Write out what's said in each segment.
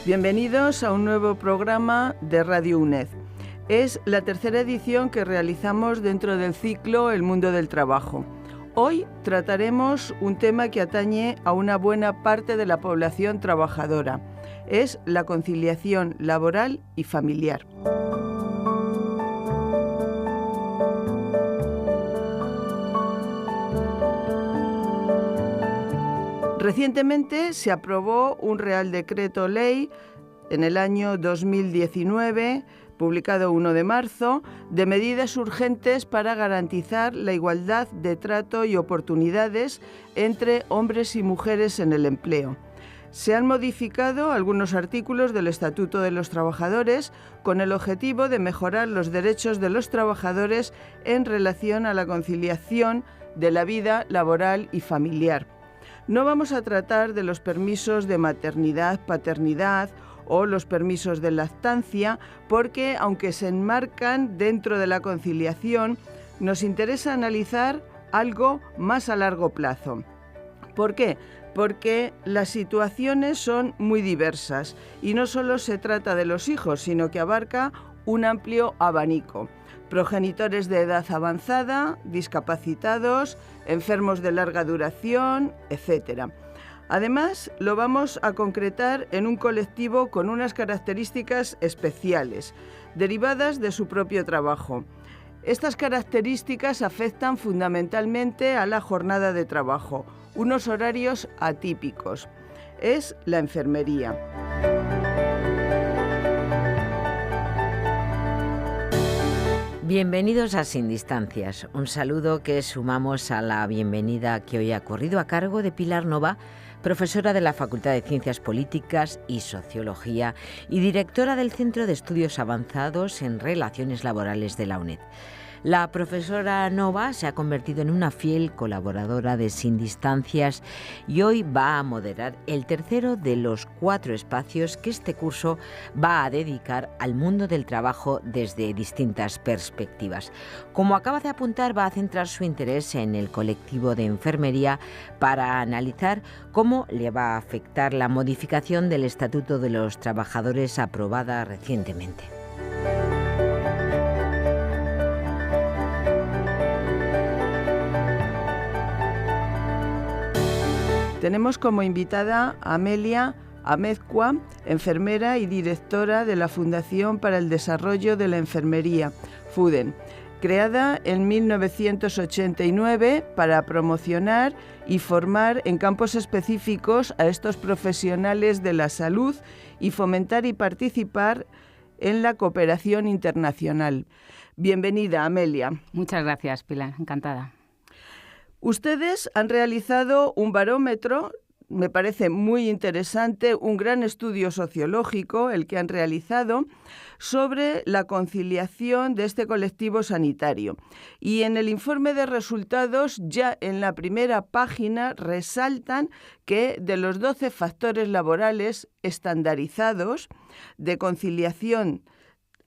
Bienvenidos a un nuevo programa de Radio UNED. Es la tercera edición que realizamos dentro del ciclo El Mundo del Trabajo. Hoy trataremos un tema que atañe a una buena parte de la población trabajadora. Es la conciliación laboral y familiar. Recientemente se aprobó un Real Decreto Ley en el año 2019, publicado 1 de marzo, de medidas urgentes para garantizar la igualdad de trato y oportunidades entre hombres y mujeres en el empleo. Se han modificado algunos artículos del Estatuto de los Trabajadores con el objetivo de mejorar los derechos de los trabajadores en relación a la conciliación de la vida laboral y familiar. No vamos a tratar de los permisos de maternidad, paternidad o los permisos de lactancia, porque aunque se enmarcan dentro de la conciliación, nos interesa analizar algo más a largo plazo. ¿Por qué? Porque las situaciones son muy diversas y no solo se trata de los hijos, sino que abarca un amplio abanico. Progenitores de edad avanzada, discapacitados, enfermos de larga duración, etc. Además, lo vamos a concretar en un colectivo con unas características especiales, derivadas de su propio trabajo. Estas características afectan fundamentalmente a la jornada de trabajo, unos horarios atípicos. Es la enfermería. Bienvenidos a Sin Distancias, un saludo que sumamos a la bienvenida que hoy ha corrido a cargo de Pilar Nova, profesora de la Facultad de Ciencias Políticas y Sociología y directora del Centro de Estudios Avanzados en Relaciones Laborales de la UNED. La profesora Nova se ha convertido en una fiel colaboradora de Sin Distancias y hoy va a moderar el tercero de los 4 espacios que este curso va a dedicar al mundo del trabajo desde distintas perspectivas. Como acaba de apuntar, va a centrar su interés en el colectivo de enfermería para analizar cómo le va a afectar la modificación del Estatuto de los Trabajadores aprobada recientemente. Tenemos como invitada a Amelia Amezcua, enfermera y directora de la Fundación para el Desarrollo de la Enfermería, FUDEN, creada en 1989 para promocionar y formar en campos específicos a estos profesionales de la salud y fomentar y participar en la cooperación internacional. Bienvenida, Amelia. Muchas gracias, Pilar. Encantada. Ustedes han realizado un barómetro, me parece muy interesante, un gran estudio sociológico, el que han realizado, sobre la conciliación de este colectivo sanitario. Y en el informe de resultados, ya en la primera página, resaltan que de los 12 factores laborales estandarizados de conciliación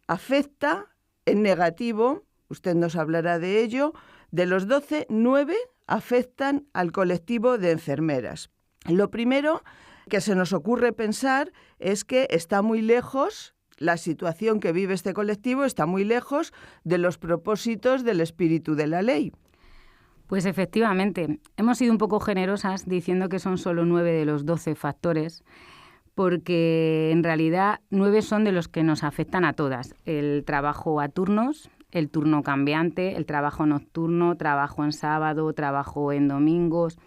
afecta en negativo, usted nos hablará de ello, de los 12, 9 afectan al colectivo de enfermeras. Lo primero que se nos ocurre pensar es que está muy lejos, la situación que vive este colectivo está muy lejos de los propósitos del espíritu de la ley. Pues efectivamente, hemos sido un poco generosas diciendo que son solo 9 de los 12 factores, porque en realidad 9 son de los que nos afectan a todas. El trabajo a turnos, el turno cambiante, el trabajo nocturno, trabajo en sábado, trabajo en domingos,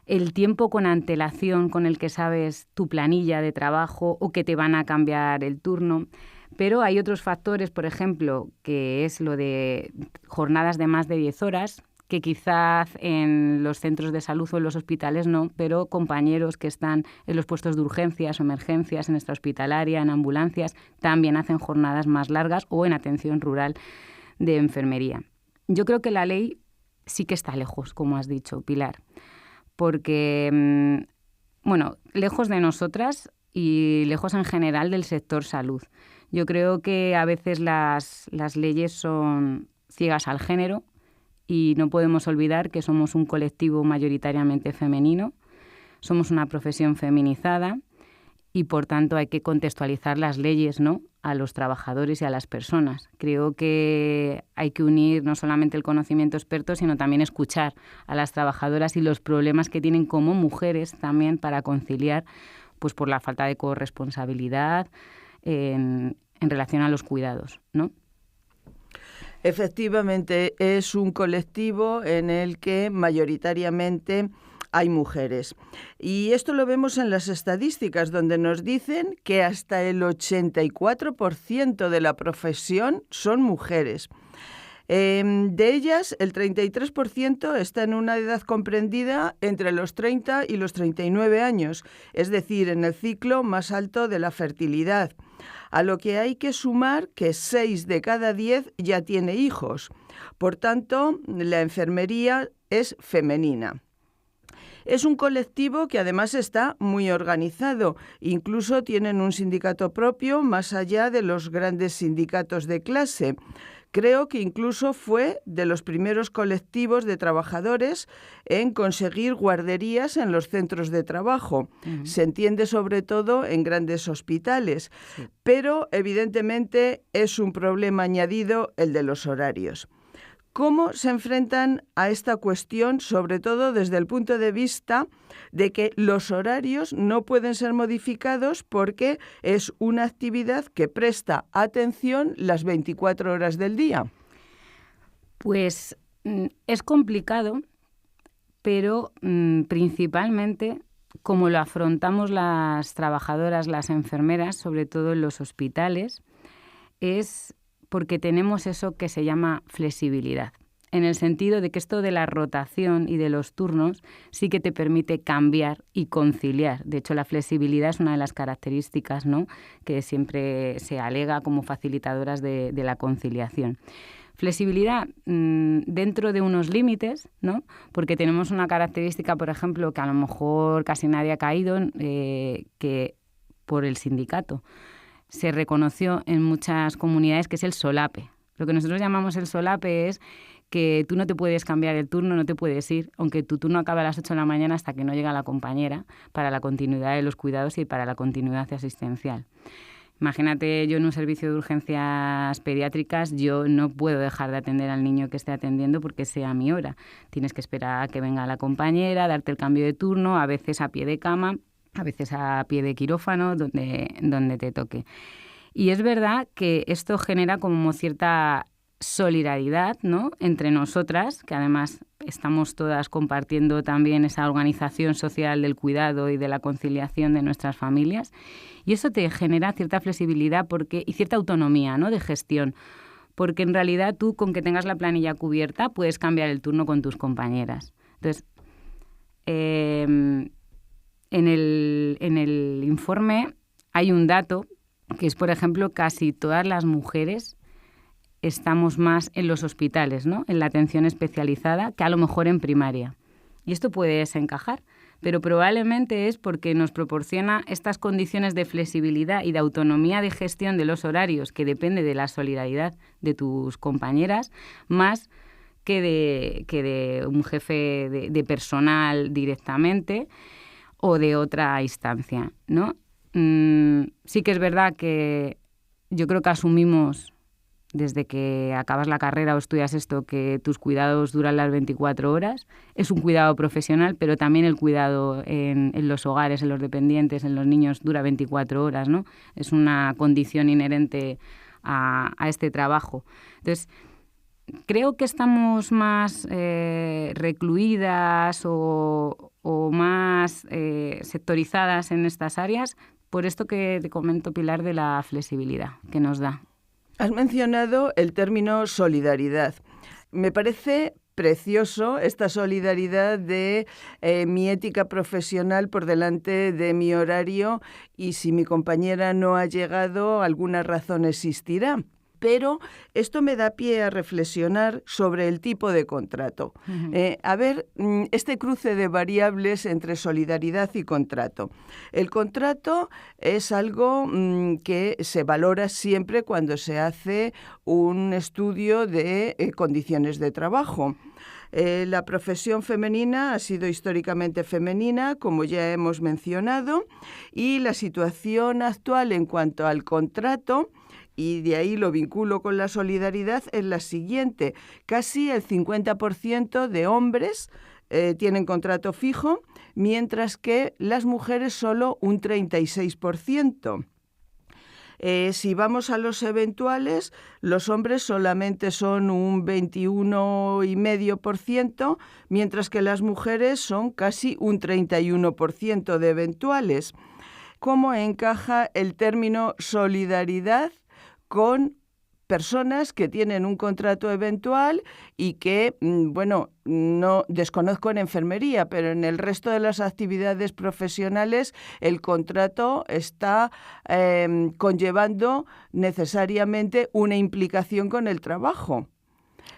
el tiempo con antelación con el que sabes tu planilla de trabajo o que te van a cambiar el turno. Pero hay otros factores, por ejemplo, que es lo de jornadas de más de 10 horas, que quizás en los centros de salud o en los hospitales no, pero compañeros que están en los puestos de urgencias o emergencias, en extrahospitalaria, en ambulancias, también hacen jornadas más largas o en atención rural de enfermería. Yo creo que la ley sí que está lejos, como has dicho, Pilar, porque, lejos de nosotras y lejos en general del sector salud. Yo creo que a veces las leyes son ciegas al género y no podemos olvidar que somos un colectivo mayoritariamente femenino, somos una profesión feminizada y por tanto hay que contextualizar las leyes, ¿no?, a los trabajadores y a las personas. Creo que hay que unir no solamente el conocimiento experto, sino también escuchar a las trabajadoras y los problemas que tienen como mujeres también para conciliar, pues por la falta de corresponsabilidad en relación a los cuidados, ¿no? Efectivamente, es un colectivo en el que mayoritariamente hay mujeres. Y esto lo vemos en las estadísticas, donde nos dicen que hasta el 84% de la profesión son mujeres. De ellas, el 33% está en una edad comprendida entre los 30 y los 39 años, es decir, en el ciclo más alto de la fertilidad. A lo que hay que sumar que 6 de cada 10 ya tiene hijos. Por tanto, la enfermería es femenina. Es un colectivo que además está muy organizado. Incluso tienen un sindicato propio más allá de los grandes sindicatos de clase. Creo que incluso fue de los primeros colectivos de trabajadores en conseguir guarderías en los centros de trabajo. Uh-huh. Se entiende sobre todo en grandes hospitales, sí. Pero evidentemente es un problema añadido el de los horarios. ¿Cómo se enfrentan a esta cuestión, sobre todo desde el punto de vista de que los horarios no pueden ser modificados porque es una actividad que presta atención las 24 horas del día? Pues es complicado, pero principalmente como lo afrontamos las trabajadoras, las enfermeras, sobre todo en los hospitales, es porque tenemos eso que se llama flexibilidad, en el sentido de que esto de la rotación y de los turnos sí que te permite cambiar y conciliar. De hecho, la flexibilidad es una de las características, ¿no?, que siempre se alega como facilitadoras de la conciliación. Flexibilidad dentro de unos límites, ¿no?, porque tenemos una característica, por ejemplo, que a lo mejor casi nadie ha caído, que por el sindicato se reconoció en muchas comunidades, que es el solape. Lo que nosotros llamamos el solape es que tú no te puedes cambiar el turno, no te puedes ir, aunque tu turno acabe a las 8 de la mañana hasta que no llega la compañera para la continuidad de los cuidados y para la continuidad asistencial. Imagínate, yo en un servicio de urgencias pediátricas, yo no puedo dejar de atender al niño que esté atendiendo porque sea mi hora. Tienes que esperar a que venga la compañera, darte el cambio de turno, a veces a pie de cama, a veces a pie de quirófano, donde te toque. Y es verdad que esto genera como cierta solidaridad, ¿no?, entre nosotras, que además estamos todas compartiendo también esa organización social del cuidado y de la conciliación de nuestras familias. Y eso te genera cierta flexibilidad y cierta autonomía, ¿no?, de gestión. Porque en realidad tú, con que tengas la planilla cubierta, puedes cambiar el turno con tus compañeras. Entonces, en el informe hay un dato que es, por ejemplo, casi todas las mujeres estamos más en los hospitales, ¿no?, en la atención especializada, que a lo mejor en primaria. Y esto puede desencajar, pero probablemente es porque nos proporciona estas condiciones de flexibilidad y de autonomía de gestión de los horarios, que depende de la solidaridad de tus compañeras, más que de un jefe de personal directamente o de otra instancia, ¿no? Sí que es verdad que yo creo que asumimos desde que acabas la carrera o estudias esto que tus cuidados duran las 24 horas. Es un cuidado profesional, pero también el cuidado en los hogares, en los dependientes, en los niños, dura 24 horas, ¿no? Es una condición inherente a este trabajo. Entonces, creo que estamos más recluidas o más sectorizadas en estas áreas por esto que te comento, Pilar, de la flexibilidad que nos da. Has mencionado el término solidaridad. Me parece precioso esta solidaridad de mi ética profesional por delante de mi horario, y si mi compañera no ha llegado, alguna razón existirá. Pero esto me da pie a reflexionar sobre el tipo de contrato. Uh-huh. Este cruce de variables entre solidaridad y contrato. El contrato es algo que se valora siempre cuando se hace un estudio de condiciones de trabajo. La profesión femenina ha sido históricamente femenina, como ya hemos mencionado, y la situación actual en cuanto al contrato, y de ahí lo vinculo con la solidaridad, es la siguiente. Casi el 50% de hombres tienen contrato fijo, mientras que las mujeres solo un 36%. Si vamos a los eventuales, los hombres solamente son un 21,5%, mientras que las mujeres son casi un 31% de eventuales. ¿Cómo encaja el término solidaridad con personas que tienen un contrato eventual y que, no desconozco en enfermería, pero en el resto de las actividades profesionales el contrato está conllevando necesariamente una implicación con el trabajo?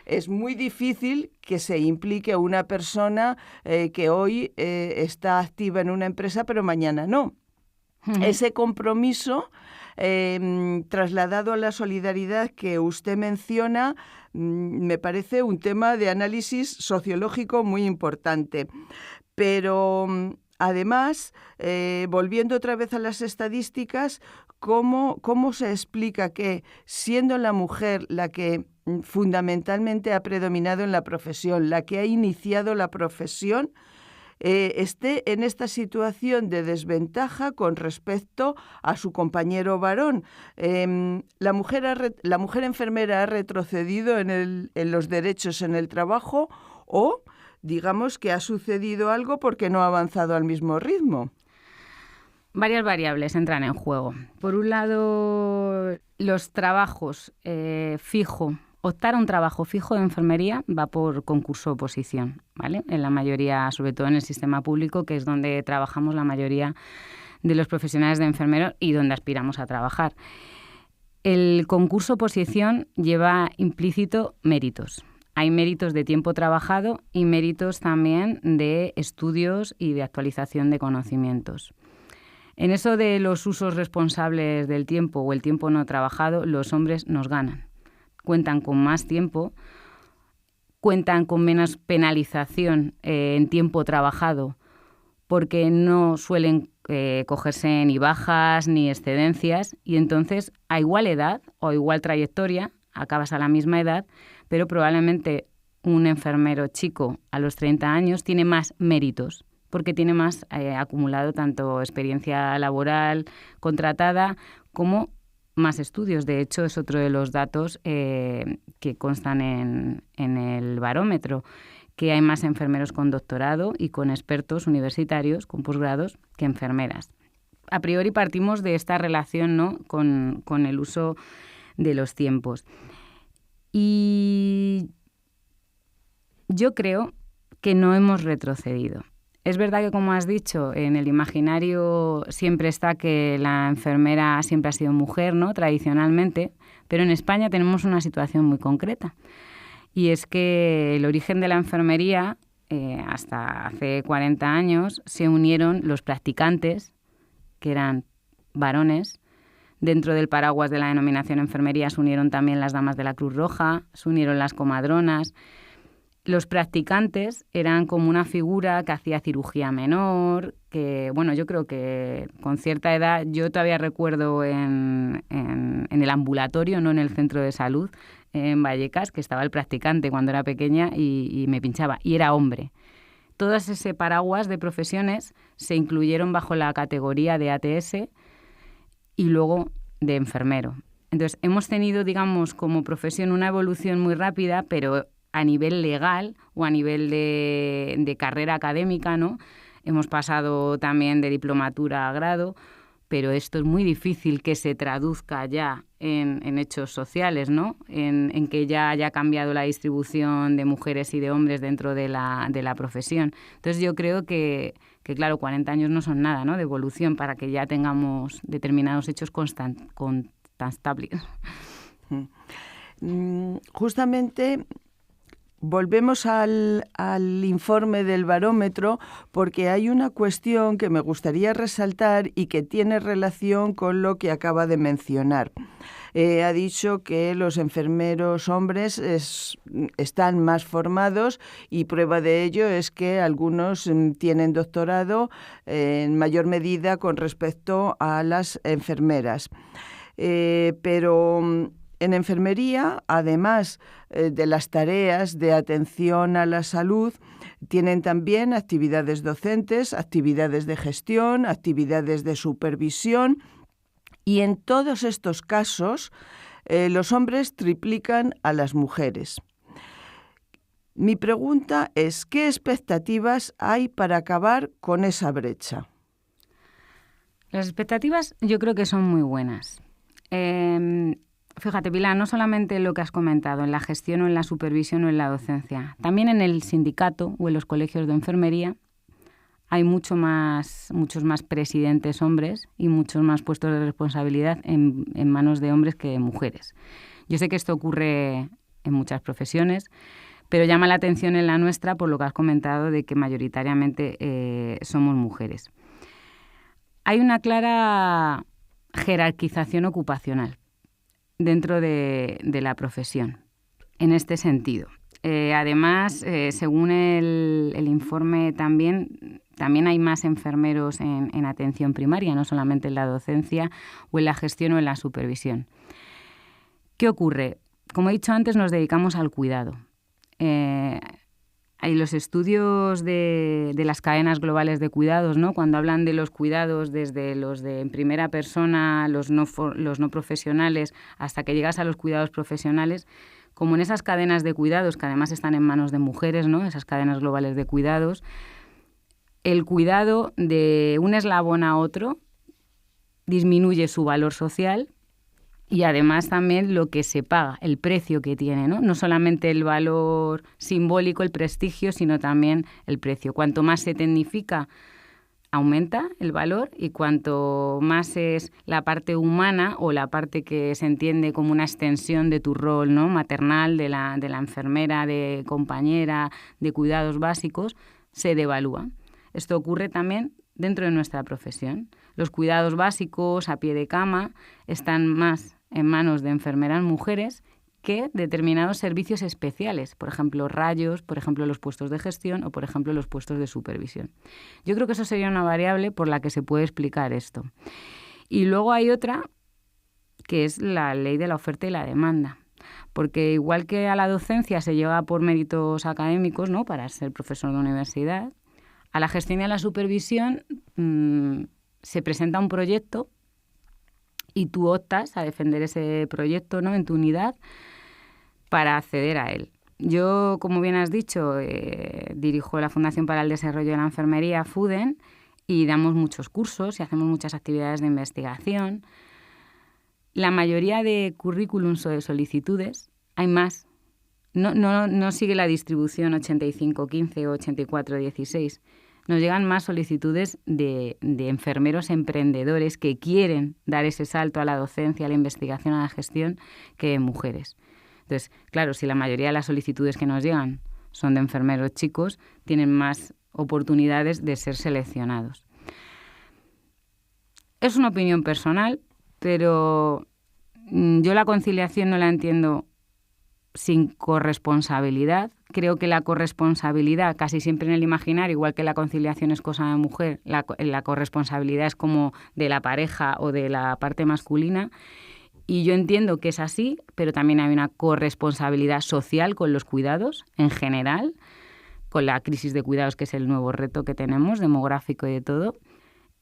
Es muy difícil que se implique una persona que hoy está activa en una empresa, pero mañana no. Ese compromiso trasladado a la solidaridad que usted menciona me parece un tema de análisis sociológico muy importante. Pero además, volviendo otra vez a las estadísticas, ¿cómo se explica que, siendo la mujer la que fundamentalmente ha predominado en la profesión, la que ha iniciado la profesión, esté en esta situación de desventaja con respecto a su compañero varón? ¿La mujer enfermera ha retrocedido en los derechos en el trabajo o, digamos, que ha sucedido algo porque no ha avanzado al mismo ritmo? Varias variables entran en juego. Por un lado, los trabajos optar a un trabajo fijo de enfermería va por concurso-oposición, ¿vale? En la mayoría, sobre todo en el sistema público, que es donde trabajamos la mayoría de los profesionales de enfermeros y donde aspiramos a trabajar. El concurso-oposición lleva implícito méritos. Hay méritos de tiempo trabajado y méritos también de estudios y de actualización de conocimientos. En eso de los usos responsables del tiempo o el tiempo no trabajado, los hombres nos ganan. Cuentan con más tiempo, cuentan con menos penalización en tiempo trabajado, porque no suelen cogerse ni bajas ni excedencias, y entonces a igual edad o igual trayectoria, acabas a la misma edad, pero probablemente un enfermero chico a los 30 años tiene más méritos, porque tiene más acumulado tanto experiencia laboral contratada como más estudios. De hecho, es otro de los datos que constan en el barómetro, que hay más enfermeros con doctorado y con expertos universitarios, con posgrados, que enfermeras. A priori partimos de esta relación, ¿no?, con el uso de los tiempos. Y yo creo que no hemos retrocedido. Es verdad que, como has dicho, en el imaginario siempre está que la enfermera siempre ha sido mujer, ¿no?, tradicionalmente, pero en España tenemos una situación muy concreta. Y es que el origen de la enfermería, hasta hace 40 años, se unieron los practicantes, que eran varones. Dentro del paraguas de la denominación enfermería se unieron también las damas de la Cruz Roja, se unieron las comadronas. Los practicantes eran como una figura que hacía cirugía menor, que, yo creo que con cierta edad, yo todavía recuerdo en el ambulatorio, no en el centro de salud, en Vallecas, que estaba el practicante cuando era pequeña y me pinchaba, y era hombre. Todas ese paraguas de profesiones se incluyeron bajo la categoría de ATS y luego de enfermero. Entonces, hemos tenido, digamos, como profesión una evolución muy rápida, pero a nivel legal o a nivel de carrera académica, ¿no? Hemos pasado también de diplomatura a grado, pero esto es muy difícil que se traduzca ya en hechos sociales, ¿no? En que ya haya cambiado la distribución de mujeres y de hombres dentro de la profesión. Entonces yo creo que claro, 40 años no son nada, ¿no?, de evolución para que ya tengamos determinados hechos constatables. Justamente, volvemos al informe del barómetro porque hay una cuestión que me gustaría resaltar y que tiene relación con lo que acaba de mencionar. Ha dicho que los enfermeros hombres están más formados y prueba de ello es que algunos tienen doctorado en mayor medida con respecto a las enfermeras. Pero en enfermería, además de las tareas de atención a la salud, tienen también actividades docentes, actividades de gestión, actividades de supervisión. Y en todos estos casos, los hombres triplican a las mujeres. Mi pregunta es, ¿qué expectativas hay para acabar con esa brecha? Las expectativas yo creo que son muy buenas. Fíjate, Pilar, no solamente lo que has comentado, en la gestión o en la supervisión o en la docencia, también en el sindicato o en los colegios de enfermería hay muchos más presidentes hombres y muchos más puestos de responsabilidad en manos de hombres que de mujeres. Yo sé que esto ocurre en muchas profesiones, pero llama la atención en la nuestra por lo que has comentado de que mayoritariamente somos mujeres. Hay una clara jerarquización ocupacional dentro de la profesión, en este sentido. Además, según el informe también hay más enfermeros en atención primaria, no solamente en la docencia o en la gestión o en la supervisión. ¿Qué ocurre? Como he dicho antes, nos dedicamos al cuidado. Hay los estudios de las cadenas globales de cuidados, ¿no? Cuando hablan de los cuidados desde los de en primera persona, los no profesionales, hasta que llegas a los cuidados profesionales, como en esas cadenas de cuidados, que además están en manos de mujeres, ¿no? Esas cadenas globales de cuidados, el cuidado de un eslabón a otro disminuye su valor social y además también lo que se paga, el precio que tiene, ¿no? No solamente el valor simbólico, el prestigio, sino también el precio. Cuanto más se tecnifica, aumenta el valor, y cuanto más es la parte humana o la parte que se entiende como una extensión de tu rol, ¿no? Maternal, de la enfermera, de compañera, de cuidados básicos, se devalúa. Esto ocurre también dentro de nuestra profesión. Los cuidados básicos a pie de cama están más en manos de enfermeras mujeres que determinados servicios especiales, por ejemplo, rayos, por ejemplo, los puestos de gestión o, por ejemplo, los puestos de supervisión. Yo creo que eso sería una variable por la que se puede explicar esto. Y luego hay otra, que es la ley de la oferta y la demanda. Porque igual que a la docencia se llega por méritos académicos, ¿no?, para ser profesor de universidad, a la gestión y a la supervisión se presenta un proyecto y tú optas a defender ese proyecto, ¿no?, en tu unidad para acceder a él. Yo, como bien has dicho, dirijo la Fundación para el Desarrollo de la Enfermería, FUDEN, y damos muchos cursos y hacemos muchas actividades de investigación. La mayoría de currículums o de solicitudes, hay más. No sigue la distribución 85-15 o 84-16. Nos llegan más solicitudes de enfermeros emprendedores que quieren dar ese salto a la docencia, a la investigación, a la gestión, que de mujeres. Entonces, claro, si la mayoría de las solicitudes que nos llegan son de enfermeros chicos, tienen más oportunidades de ser seleccionados. Es una opinión personal, pero yo la conciliación no la entiendo sin corresponsabilidad. Creo que la corresponsabilidad, casi siempre en el imaginario, igual que la conciliación es cosa de mujer, la corresponsabilidad es como de la pareja o de la parte masculina. Y yo entiendo que es así, pero también hay una corresponsabilidad social con los cuidados en general, con la crisis de cuidados, que es el nuevo reto que tenemos, demográfico y de todo.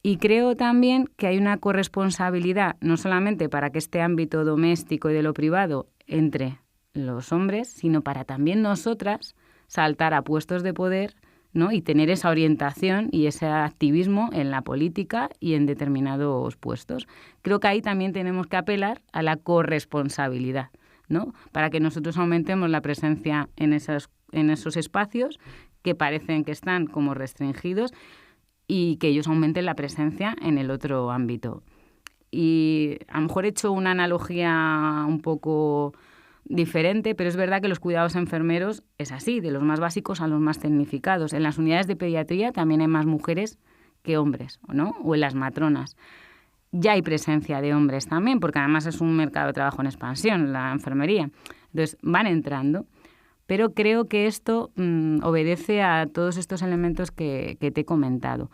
Y creo también que hay una corresponsabilidad, no solamente para que este ámbito doméstico y de lo privado entre los hombres, sino para también nosotras saltar a puestos de poder, ¿no?, y tener esa orientación y ese activismo en la política y en determinados puestos. Creo que ahí también tenemos que apelar a la corresponsabilidad, ¿no?, para que nosotros aumentemos la presencia en esos espacios que parecen que están como restringidos y que ellos aumenten la presencia en el otro ámbito. Y a lo mejor he hecho una analogía un poco diferente, pero es verdad que los cuidados enfermeros es así, de los más básicos a los más tecnificados. En las unidades de pediatría también hay más mujeres que hombres, ¿no? O en las matronas. Ya hay presencia de hombres también, porque además es un mercado de trabajo en expansión, la enfermería. Entonces, van entrando. Pero creo que esto obedece a todos estos elementos que te he comentado.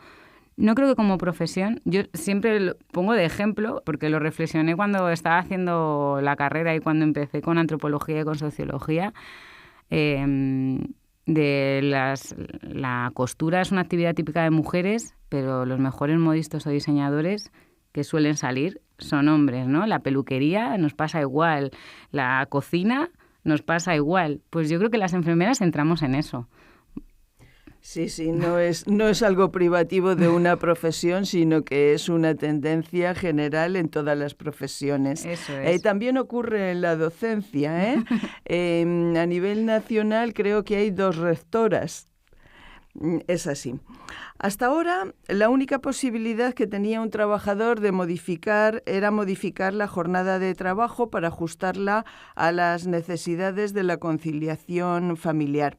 No creo que como profesión, yo siempre lo pongo de ejemplo, porque lo reflexioné cuando estaba haciendo la carrera y cuando empecé con antropología y con sociología. La costura es una actividad típica de mujeres, pero los mejores modistos o diseñadores que suelen salir son hombres, ¿no? La peluquería nos pasa igual, la cocina nos pasa igual. Pues yo creo que las enfermeras entramos en eso. Sí, no es algo privativo de una profesión, sino que es una tendencia general en todas las profesiones. Eso es. También ocurre en la docencia, ¿eh? A nivel nacional creo que hay 2 rectoras. Es así. Hasta ahora, la única posibilidad que tenía un trabajador de modificar era modificar la jornada de trabajo para ajustarla a las necesidades de la conciliación familiar.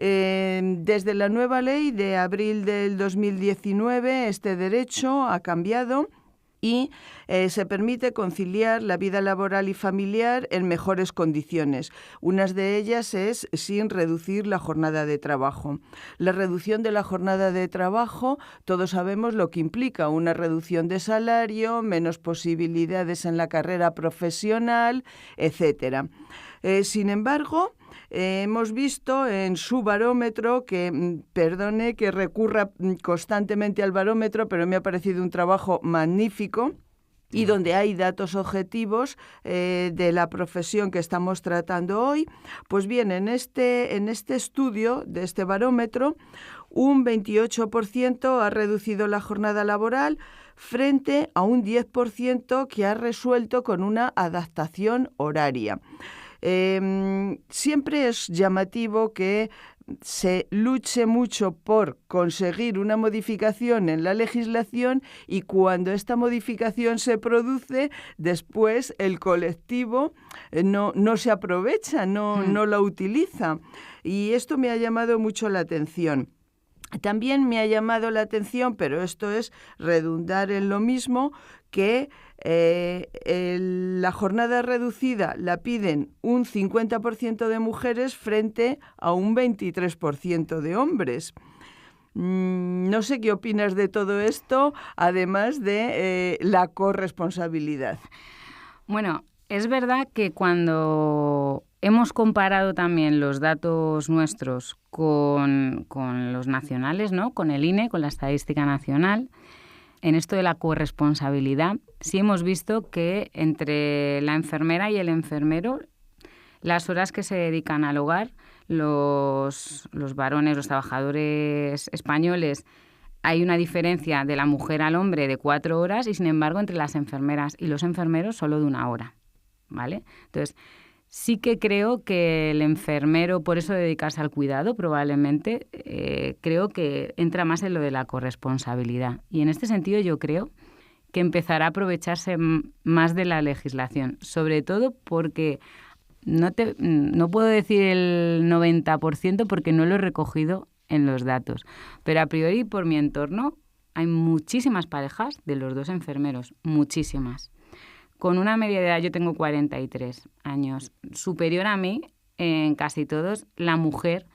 Desde la nueva ley de abril del 2019, este derecho ha cambiado y se permite conciliar la vida laboral y familiar en mejores condiciones. Una de ellas es sin reducir la jornada de trabajo. La reducción de la jornada de trabajo, todos sabemos lo que implica: una reducción de salario, menos posibilidades en la carrera profesional, etcétera. Sin embargo, hemos visto en su barómetro, que, perdone que recurra constantemente al barómetro, pero me ha parecido un trabajo magnífico y donde hay datos objetivos de la profesión que estamos tratando hoy. Pues bien, en este estudio de este barómetro, un 28% ha reducido la jornada laboral frente a un 10% que ha resuelto con una adaptación horaria. Siempre es llamativo que se luche mucho por conseguir una modificación en la legislación y cuando esta modificación se produce, después el colectivo no se aprovecha, no la utiliza. Y esto me ha llamado mucho la atención. También me ha llamado la atención, pero esto es redundar en lo mismo, que la jornada reducida la piden un 50% de mujeres frente a un 23% de hombres. No sé qué opinas de todo esto, además de la corresponsabilidad. Bueno, es verdad que cuando hemos comparado también los datos nuestros con los nacionales, ¿no? Con el INE, con la Estadística Nacional, en esto de la corresponsabilidad, sí hemos visto que entre la enfermera y el enfermero, las horas que se dedican al hogar, los varones, los trabajadores españoles, hay una diferencia de la mujer al hombre de 4 horas y, sin embargo, entre las enfermeras y los enfermeros solo de 1 hora, ¿vale? Entonces, sí que creo que el enfermero, por eso dedicarse al cuidado, probablemente, creo que entra más en lo de la corresponsabilidad. Y en este sentido yo creo que empezará a aprovecharse más de la legislación, sobre todo porque no puedo decir el 90% porque no lo he recogido en los datos, pero a priori por mi entorno hay muchísimas parejas de los 2 enfermeros, muchísimas. Con una media de edad, yo tengo 43 años, superior a mí, en casi todos, la mujer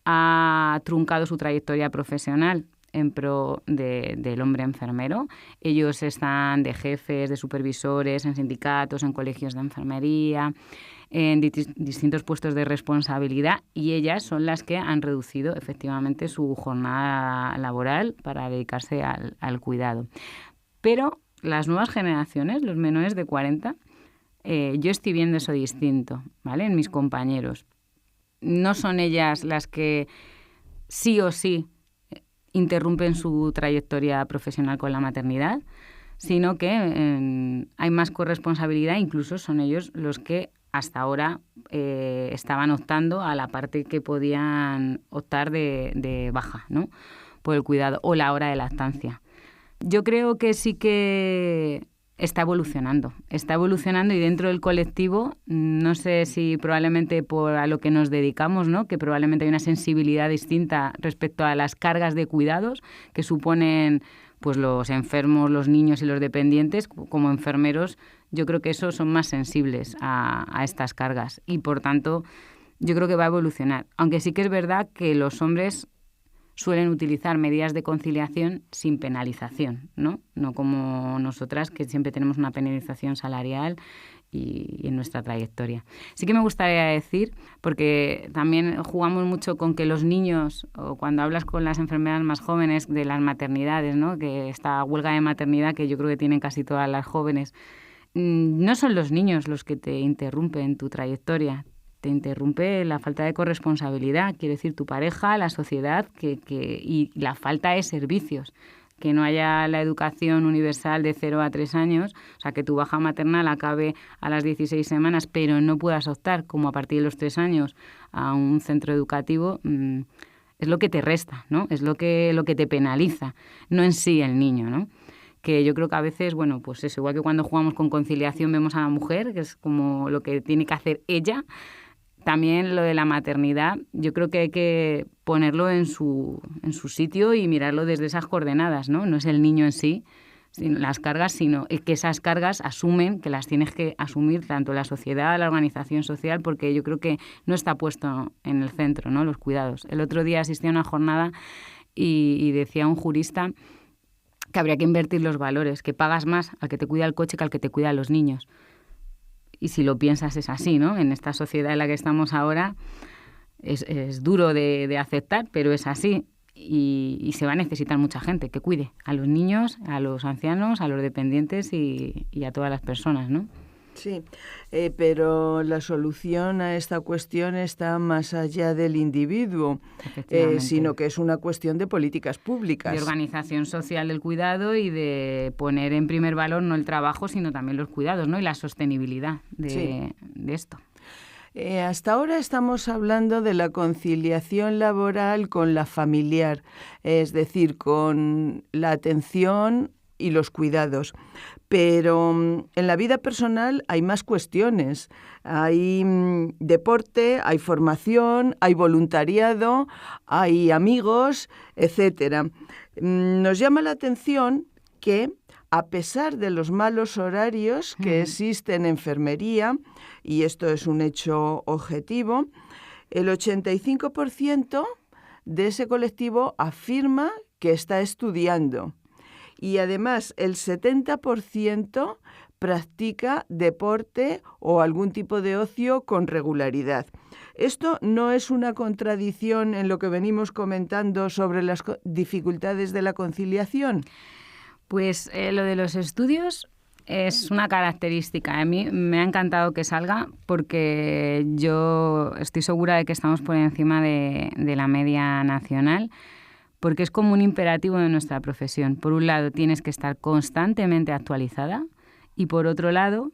ha truncado su trayectoria profesional en pro del hombre enfermero. Ellos están de jefes, de supervisores, en sindicatos, en colegios de enfermería, en distintos puestos de responsabilidad, y ellas son las que han reducido efectivamente su jornada laboral para dedicarse al cuidado. Pero las nuevas generaciones, los menores de 40, yo estoy viendo eso distinto, ¿vale? En mis compañeros. No son ellas las que sí o sí interrumpen su trayectoria profesional con la maternidad, sino que hay más corresponsabilidad, incluso son ellos los que hasta ahora estaban optando a la parte que podían optar de baja, ¿no? Por el cuidado o la hora de lactancia. Yo creo que sí que está evolucionando y dentro del colectivo, no sé si probablemente por a lo que nos dedicamos, ¿no? Que probablemente hay una sensibilidad distinta respecto a las cargas de cuidados que suponen pues los enfermos, los niños y los dependientes. Como enfermeros, yo creo que esos son más sensibles a estas cargas y por tanto yo creo que va a evolucionar. Aunque sí que es verdad que los hombres suelen utilizar medidas de conciliación sin penalización, ¿no? No como nosotras, que siempre tenemos una penalización salarial y en nuestra trayectoria. Sí que me gustaría decir, porque también jugamos mucho con que los niños, o cuando hablas con las enfermeras más jóvenes de las maternidades, ¿no? Que esta huelga de maternidad que yo creo que tienen casi todas las jóvenes, no son los niños los que te interrumpen tu trayectoria. Te interrumpe la falta de corresponsabilidad, quiere decir tu pareja, la sociedad y la falta de servicios, que no haya la educación universal de 0 a 3 años, o sea, que tu baja maternal acabe a las 16 semanas, pero no puedas optar, como a partir de los 3 años, a un centro educativo, es lo que te resta, ¿no? Es lo que te penaliza, no en sí el niño, ¿no? Que yo creo que a veces, bueno, pues eso, igual que cuando jugamos con conciliación vemos a la mujer, que es como lo que tiene que hacer ella. También lo de la maternidad, yo creo que hay que ponerlo en su sitio y mirarlo desde esas coordenadas, ¿no? No es el niño en sí, las cargas, sino que esas cargas asumen que las tienes que asumir tanto la sociedad, la organización social, porque yo creo que no está puesto en el centro, ¿no? Los cuidados. El otro día asistí a una jornada y decía un jurista que habría que invertir los valores, que pagas más al que te cuida el coche que al que te cuida a los niños. Y si lo piensas es así, ¿no? En esta sociedad en la que estamos ahora es duro de aceptar, pero es así. Y se va a necesitar mucha gente que cuide a los niños, a los ancianos, a los dependientes y a todas las personas, ¿no? Sí, pero la solución a esta cuestión está más allá del individuo, sino que es una cuestión de políticas públicas. De organización social del cuidado y de poner en primer valor no el trabajo, sino también los cuidados, ¿no? Y la sostenibilidad de esto. Hasta ahora estamos hablando de la conciliación laboral con la familiar, es decir, con la atención y los cuidados. Pero en la vida personal hay más cuestiones. Hay deporte, hay formación, hay voluntariado, hay amigos, etcétera. Nos llama la atención que, a pesar de los malos horarios que existen en enfermería, y esto es un hecho objetivo, el 85% de ese colectivo afirma que está estudiando. Y además el 70% practica deporte o algún tipo de ocio con regularidad. ¿Esto no es una contradicción en lo que venimos comentando sobre las dificultades de la conciliación? Pues lo de los estudios es una característica. A mí me ha encantado que salga porque yo estoy segura de que estamos por encima de la media nacional, porque es como un imperativo de nuestra profesión. Por un lado, tienes que estar constantemente actualizada y por otro lado,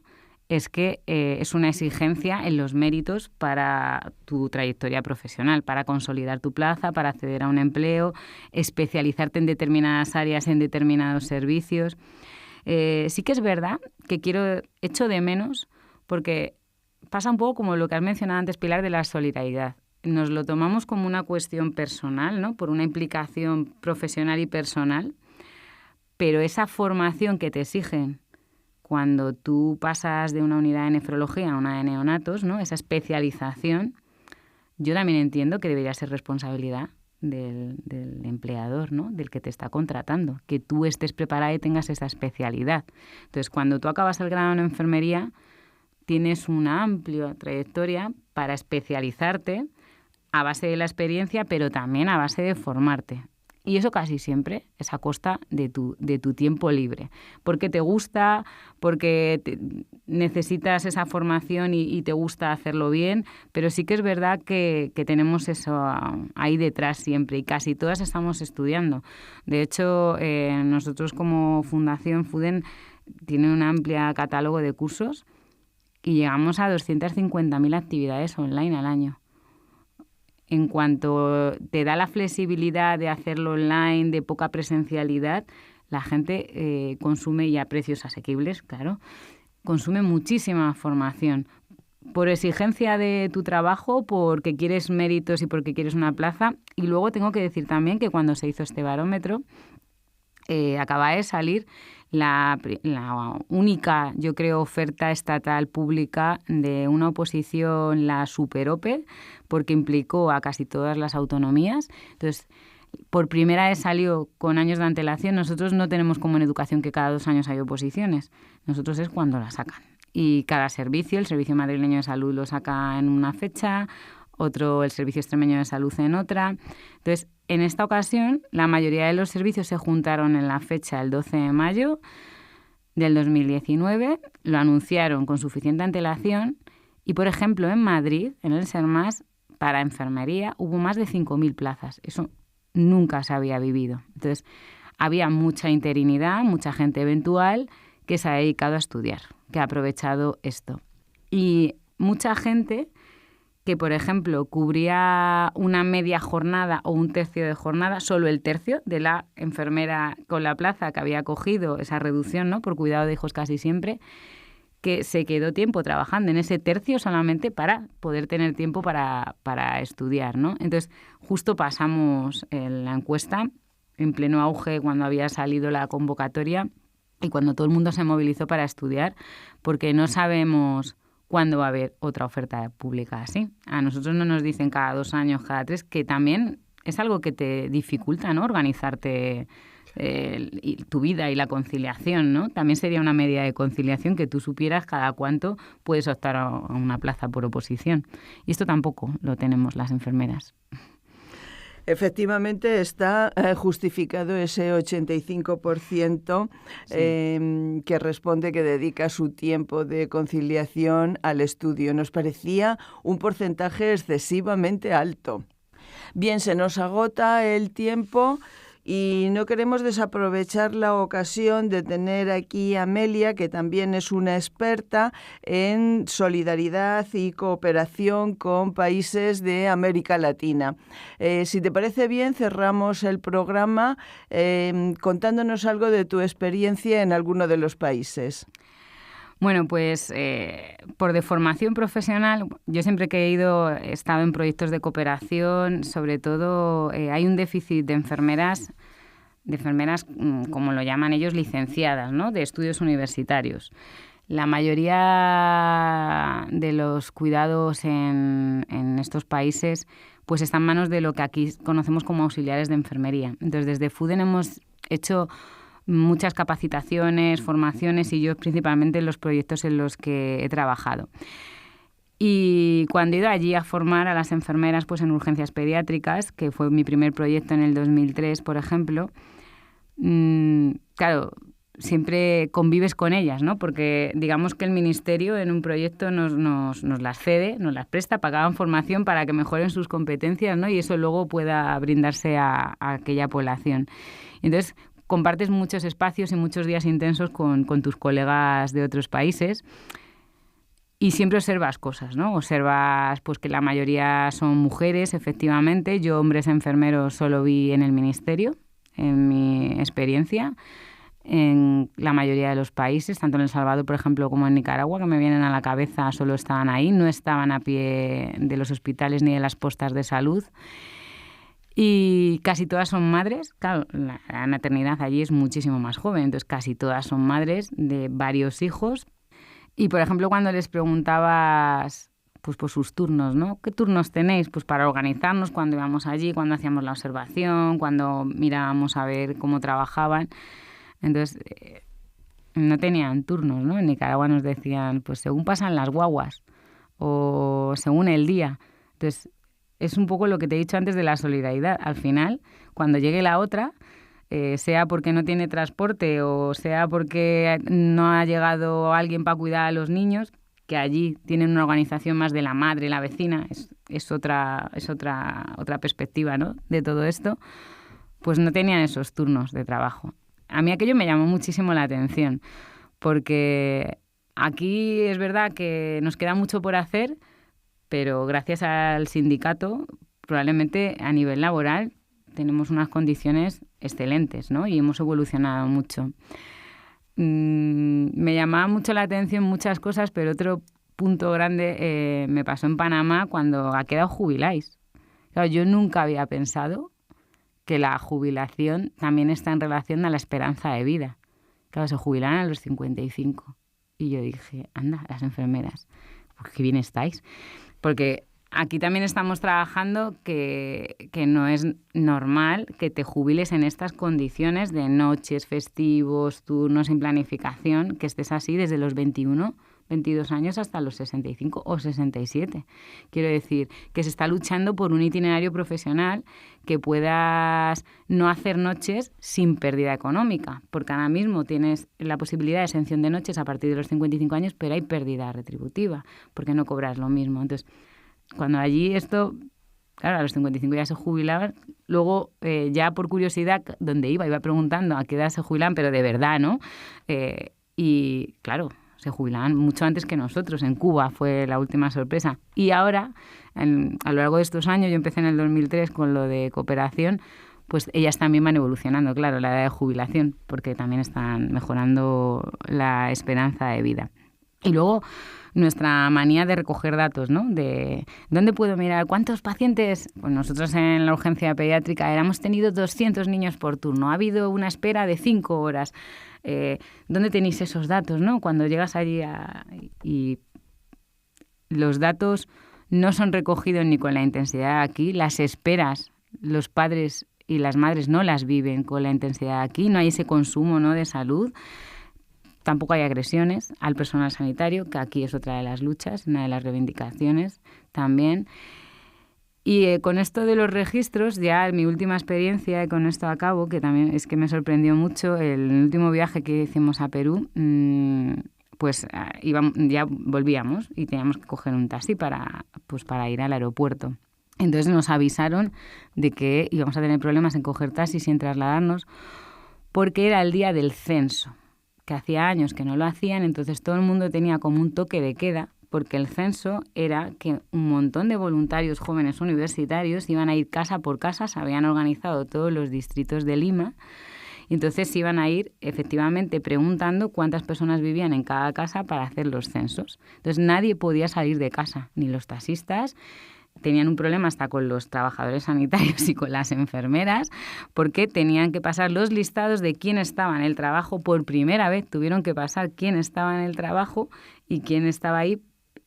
es que es una exigencia en los méritos para tu trayectoria profesional, para consolidar tu plaza, para acceder a un empleo, especializarte en determinadas áreas, en determinados servicios. Sí que es verdad que echo de menos, porque pasa un poco como lo que has mencionado antes, Pilar, de la solidaridad. Nos lo tomamos como una cuestión personal, ¿no? Por una implicación profesional y personal, pero esa formación que te exigen cuando tú pasas de una unidad de nefrología a una de neonatos, ¿no? Esa especialización, yo también entiendo que debería ser responsabilidad del empleador, ¿no? Del que te está contratando, que tú estés preparada y tengas esa especialidad. Entonces, cuando tú acabas el grado en enfermería, tienes una amplia trayectoria para especializarte a base de la experiencia, pero también a base de formarte. Y eso casi siempre es a costa de tu tiempo libre. Porque te gusta, porque necesitas esa formación y te gusta hacerlo bien, pero sí que es verdad que tenemos eso ahí detrás siempre y casi todas estamos estudiando. De hecho, nosotros como Fundación FUDEN tiene un amplio catálogo de cursos y llegamos a 250.000 actividades online al año. En cuanto te da la flexibilidad de hacerlo online, de poca presencialidad, la gente consume, y a precios asequibles, claro, consume muchísima formación. Por exigencia de tu trabajo, porque quieres méritos y porque quieres una plaza. Y luego tengo que decir también que cuando se hizo este barómetro, acaba de salir la única, yo creo, oferta estatal pública de una oposición, la Super-OPE, porque implicó a casi todas las autonomías. Entonces, por primera vez salió con años de antelación. Nosotros no tenemos como en educación que cada 2 años hay oposiciones. Nosotros es cuando la sacan. Y cada servicio, el Servicio Madrileño de Salud lo saca en una fecha, otro el Servicio Extremeño de Salud en otra. Entonces, en esta ocasión, la mayoría de los servicios se juntaron en la fecha el 12 de mayo del 2019, lo anunciaron con suficiente antelación y, por ejemplo, en Madrid, en el SERMAS, para enfermería hubo más de 5.000 plazas. Eso nunca se había vivido. Entonces, había mucha interinidad, mucha gente eventual que se ha dedicado a estudiar, que ha aprovechado esto. Y mucha gente que, por ejemplo, cubría una media jornada o un tercio de jornada, solo el tercio de la enfermera con la plaza que había cogido esa reducción, ¿no?, por cuidado de hijos casi siempre, que se quedó tiempo trabajando en ese tercio solamente para poder tener tiempo para estudiar, ¿no? Entonces, justo pasamos en la encuesta en pleno auge cuando había salido la convocatoria y cuando todo el mundo se movilizó para estudiar, porque no sabemos cuándo va a haber otra oferta pública así. A nosotros no nos dicen cada 2 años, cada 3, que también es algo que te dificulta, ¿no?, organizarte tu vida y la conciliación, ¿no? También sería una medida de conciliación que tú supieras cada cuánto puedes optar a una plaza por oposición. Y esto tampoco lo tenemos las enfermeras. Efectivamente está justificado ese 85% que responde que dedica su tiempo de conciliación al estudio. Nos parecía un porcentaje excesivamente alto. Bien, se nos agota el tiempo y no queremos desaprovechar la ocasión de tener aquí a Amelia, que también es una experta en solidaridad y cooperación con países de América Latina. Si te parece bien, cerramos el programa contándonos algo de tu experiencia en alguno de los países. Bueno, pues por deformación profesional, yo siempre que he estado en proyectos de cooperación, sobre todo hay un déficit de enfermeras, como lo llaman ellos, licenciadas, ¿no?, de estudios universitarios. La mayoría de los cuidados en estos países pues están en manos de lo que aquí conocemos como auxiliares de enfermería. Entonces, desde FUDEN hemos hecho muchas capacitaciones, formaciones y yo principalmente en los proyectos en los que he trabajado. Y cuando he ido allí a formar a las enfermeras pues en urgencias pediátricas, que fue mi primer proyecto en el 2003, por ejemplo, claro, siempre convives con ellas, ¿no? Porque digamos que el Ministerio en un proyecto nos las cede, nos las presta, pagaban formación para que mejoren sus competencias, ¿no?, y eso luego pueda brindarse a aquella población. Entonces, compartes muchos espacios y muchos días intensos con tus colegas de otros países y siempre observas cosas, ¿no? Observas pues que la mayoría son mujeres, efectivamente. Yo hombres enfermeros solo vi en el Ministerio, en mi experiencia, en la mayoría de los países, tanto en El Salvador, por ejemplo, como en Nicaragua, que me vienen a la cabeza, solo estaban ahí, no estaban a pie de los hospitales ni de las postas de salud. Y casi todas son madres. Claro, la maternidad allí es muchísimo más joven, entonces casi todas son madres de varios hijos. Y, por ejemplo, cuando les preguntabas pues por sus turnos, ¿no? ¿Qué turnos tenéis? Pues para organizarnos cuando íbamos allí, cuando hacíamos la observación, cuando mirábamos a ver cómo trabajaban. Entonces, no tenían turnos, ¿no? En Nicaragua nos decían, pues según pasan las guaguas o según el día. Entonces, es un poco lo que te he dicho antes de la solidaridad. Al final, cuando llegue la otra, sea porque no tiene transporte o sea porque no ha llegado alguien para cuidar a los niños, que allí tienen una organización más de la madre, la vecina, es otra perspectiva, ¿no?, de todo esto, pues no tenían esos turnos de trabajo. A mí aquello me llamó muchísimo la atención, porque aquí es verdad que nos queda mucho por hacer, pero gracias al sindicato, probablemente a nivel laboral tenemos unas condiciones excelentes, ¿no? Y hemos evolucionado mucho. Me llamaba mucho la atención muchas cosas, pero otro punto grande me pasó en Panamá cuando ¿a qué edad os jubiláis? Claro, yo nunca había pensado que la jubilación también está en relación a la esperanza de vida. Claro, se jubilan a los 55. Y yo dije, anda, las enfermeras, pues qué bien estáis. Porque aquí también estamos trabajando que no es normal que te jubiles en estas condiciones de noches, festivos, turnos sin planificación, que estés así desde los 21, 22 años hasta los 65 o 67. Quiero decir que se está luchando por un itinerario profesional que puedas no hacer noches sin pérdida económica, porque ahora mismo tienes la posibilidad de exención de noches a partir de los 55 años, pero hay pérdida retributiva, porque no cobras lo mismo. Entonces, cuando allí esto, claro, a los 55 ya se jubilaban, luego ya por curiosidad, donde iba preguntando a qué edad se jubilan, pero de verdad, ¿no? Y claro, se jubilaban mucho antes que nosotros. En Cuba fue la última sorpresa. Y ahora, a lo largo de estos años, yo empecé en el 2003 con lo de cooperación, pues ellas también van evolucionando, claro, la edad de jubilación, porque también están mejorando la esperanza de vida. Y luego nuestra manía de recoger datos, ¿no? De ¿dónde puedo mirar? ¿Cuántos pacientes? Pues nosotros en la urgencia pediátrica hemos tenido 200 niños por turno. Ha habido una espera de 5 horas. ¿Dónde tenéis esos datos, no? Cuando llegas allí y los datos no son recogidos ni con la intensidad aquí. Las esperas, los padres y las madres no las viven con la intensidad aquí. No hay ese consumo, ¿no?, de salud. Tampoco hay agresiones al personal sanitario, que aquí es otra de las luchas, una de las reivindicaciones también. Y con esto de los registros, ya mi última experiencia, y con esto acabo, que también es que me sorprendió mucho, el último viaje que hicimos a Perú, pues ya volvíamos y teníamos que coger un taxi para ir al aeropuerto. Entonces nos avisaron de que íbamos a tener problemas en coger taxis y en trasladarnos, porque era el día del censo, que hacía años que no lo hacían, entonces todo el mundo tenía como un toque de queda, porque el censo era que un montón de voluntarios jóvenes universitarios iban a ir casa por casa, se habían organizado todos los distritos de Lima, y entonces iban a ir efectivamente preguntando cuántas personas vivían en cada casa para hacer los censos. Entonces nadie podía salir de casa, ni los taxistas. Tenían un problema hasta con los trabajadores sanitarios y con las enfermeras, porque tenían que pasar los listados de quién estaba en el trabajo. Por primera vez tuvieron que pasar quién estaba en el trabajo y quién estaba ahí,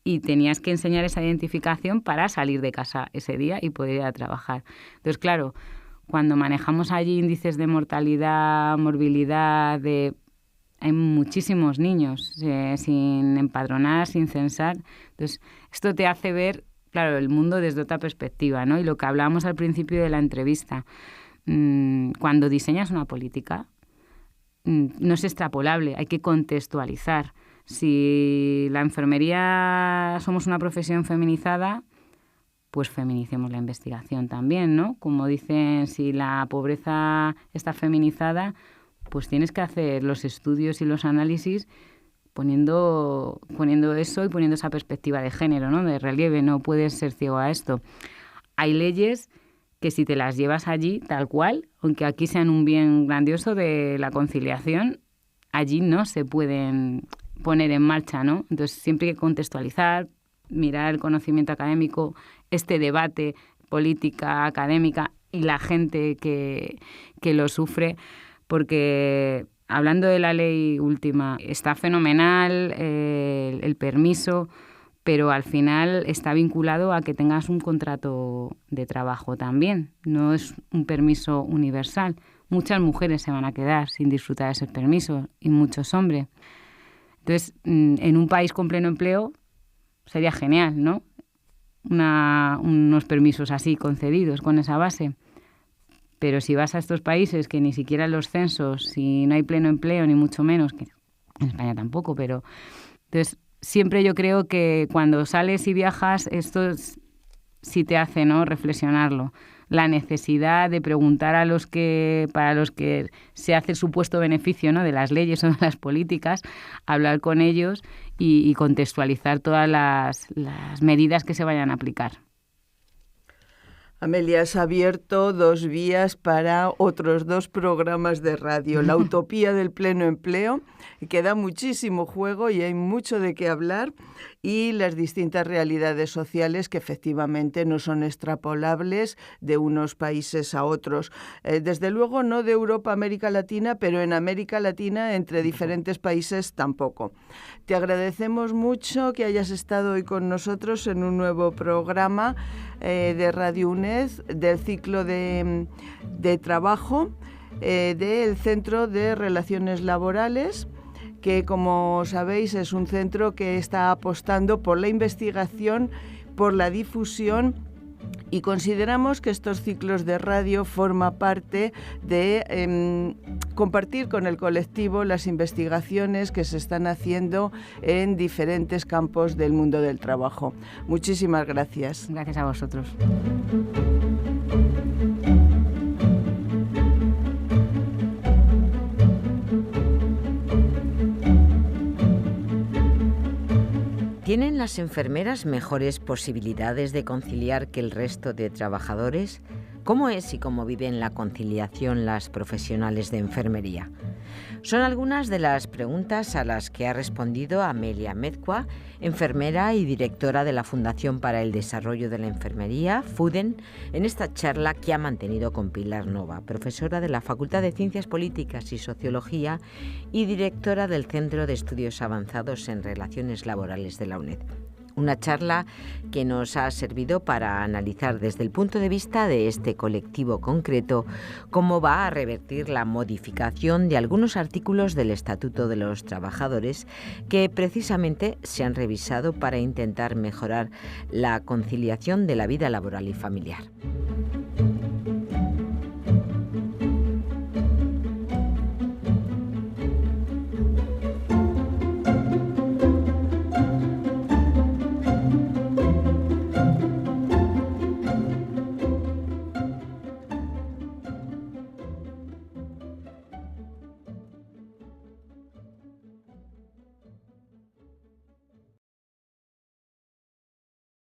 y tenías que enseñar esa identificación para salir de casa ese día y poder ir a trabajar. Entonces, claro, cuando manejamos allí índices de mortalidad, morbilidad, hay muchísimos niños sin empadronar, sin censar. Entonces, esto te hace ver, claro, el mundo desde otra perspectiva, ¿no? Y lo que hablábamos al principio de la entrevista, cuando diseñas una política, no es extrapolable, hay que contextualizar. Si la enfermería somos una profesión feminizada, pues feminicemos la investigación también, ¿no? Como dicen, si la pobreza está feminizada, pues tienes que hacer los estudios y los análisis poniendo eso y poniendo esa perspectiva de género, ¿no?, de relieve. No puedes ser ciego a esto. Hay leyes que si te las llevas allí tal cual, aunque aquí sean un bien grandioso de la conciliación, allí no se pueden poner en marcha, ¿no? Entonces siempre hay que contextualizar, mirar el conocimiento académico, este debate, política académica y la gente que lo sufre, porque hablando de la ley última, está fenomenal el permiso, pero al final está vinculado a que tengas un contrato de trabajo también. No es un permiso universal. Muchas mujeres se van a quedar sin disfrutar de ese permiso y muchos hombres. Entonces, en un país con pleno empleo sería genial, ¿no? Unos permisos así concedidos con esa base. Pero si vas a estos países que ni siquiera en los censos, si no hay pleno empleo, ni mucho menos, que en España tampoco, pero entonces siempre yo creo que cuando sales y viajas, esto sí te hace, ¿no?, reflexionarlo. La necesidad de preguntar para los que se hace el supuesto beneficio, ¿no?, de las leyes o de las políticas, hablar con ellos y contextualizar todas las medidas que se vayan a aplicar. Amelia, has abierto 2 vías para otros 2 programas de radio. La utopía del pleno empleo, que da muchísimo juego y hay mucho de qué hablar, y las distintas realidades sociales que efectivamente no son extrapolables de unos países a otros. Desde luego no de Europa a América Latina, pero en América Latina entre diferentes países tampoco. Te agradecemos mucho que hayas estado hoy con nosotros en un nuevo programa de Radio UNED, del ciclo de trabajo del Centro de Relaciones Laborales, que, como sabéis, es un centro que está apostando por la investigación, por la difusión, y consideramos que estos ciclos de radio forman parte de compartir con el colectivo las investigaciones que se están haciendo en diferentes campos del mundo del trabajo. Muchísimas gracias. Gracias a vosotros. ¿Tienen las enfermeras mejores posibilidades de conciliar que el resto de trabajadores? ¿Cómo es y cómo viven la conciliación las profesionales de enfermería? Son algunas de las preguntas a las que ha respondido Amelia Medcua, enfermera y directora de la Fundación para el Desarrollo de la Enfermería, FUDEN, en esta charla que ha mantenido con Pilar Nova, profesora de la Facultad de Ciencias Políticas y Sociología y directora del Centro de Estudios Avanzados en Relaciones Laborales de la UNED. Una charla que nos ha servido para analizar desde el punto de vista de este colectivo concreto cómo va a revertir la modificación de algunos artículos del Estatuto de los Trabajadores que precisamente se han revisado para intentar mejorar la conciliación de la vida laboral y familiar.